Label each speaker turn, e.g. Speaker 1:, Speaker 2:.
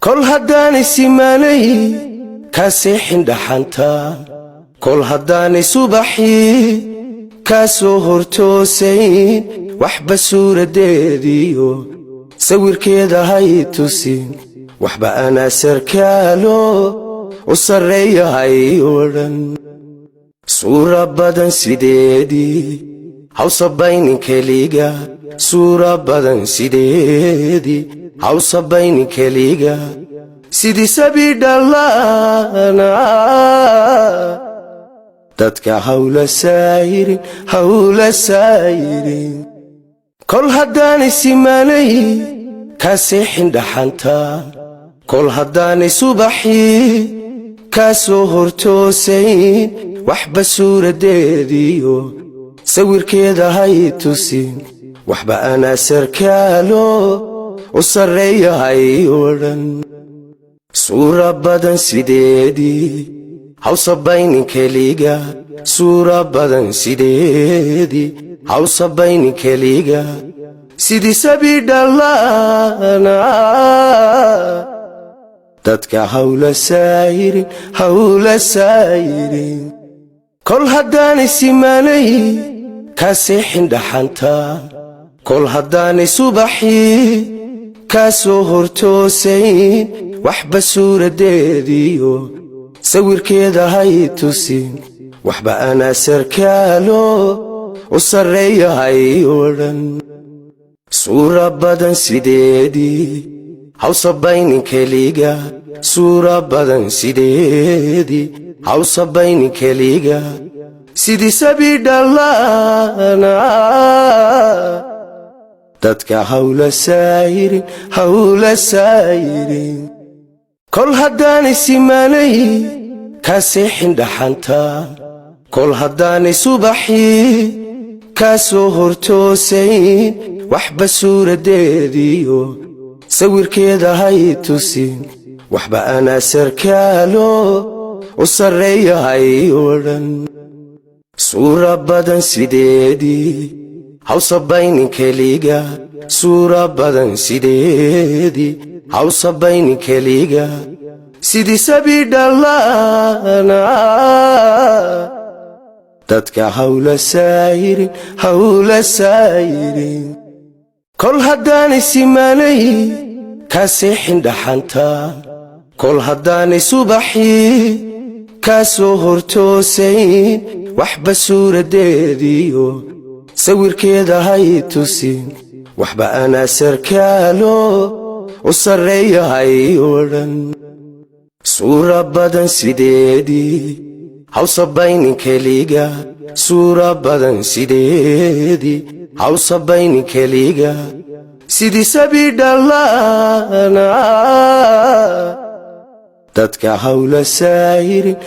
Speaker 1: كل هداني سيماني كاسيحين دحانتا كل هداني صباحي كاسو هورتوسين وحبة سورة ديديو سوير كيدا هاي توسين وحبة أنا سركالو وصريا هاي ورن سورة بدن سيديدي هاوصا بيني كليغا سورة بدن سيديدي هاوصا بيني كليغا سيدي سبي دلانا dadka hawla saayirin kol haddaanay simaanay kaa seexin dhaxanta kol haddaanay subaxii kaa soo hortoosayn waxba suuradeediyo sawirkeeda hay tusin waxba anaa sarkaalo u sarreeya hay odhan suura badan sideedii هاوصا بيني كليغا سورة بدن سيديدي هاوصا بيني كليغا سيدي سبي دلانا dadka hawla saayirin kol haddaanay simaanay kaa seexin dhaxanta kol haddaanay subaxii kaa soo hortoosayn waxba suuradeediyo sawirkeeda hay tusin waxba anaa sarkaalo u sarreeya hay odhan suura badan sideedii hawsa baynin keliga suura badan sideedii hawsa baynin keliga sidii sabi dhalaana dadka hawla saayirin kol haddaanay simaanay kaa seexin dhaxanta kol haddaanay subaxii kaa soo hortoosayn waxba suuradeediyo sawirkeeda hay tusin waxba anaa sarkaalo u sarreeya hay odhan suura badan sideedii hawsa baynin keliga suura badan sideedii هاوصا بيني كليغا سيدي سبي دلانا dadka hawla saayirin kol haddaanay simaanay kaa seexin dhaxanta kol haddaanay subaxii kaa soo hortoosayn waxba suuradeediyo sawirkeeda hay tusin waxba anaa sarkaalo u sarreeya hay odhan suura badan sideedii hawsa baynin keliga suura badan sideedii hawsa baynin keliga sidii sabi dhalaana dadka hawla saayirin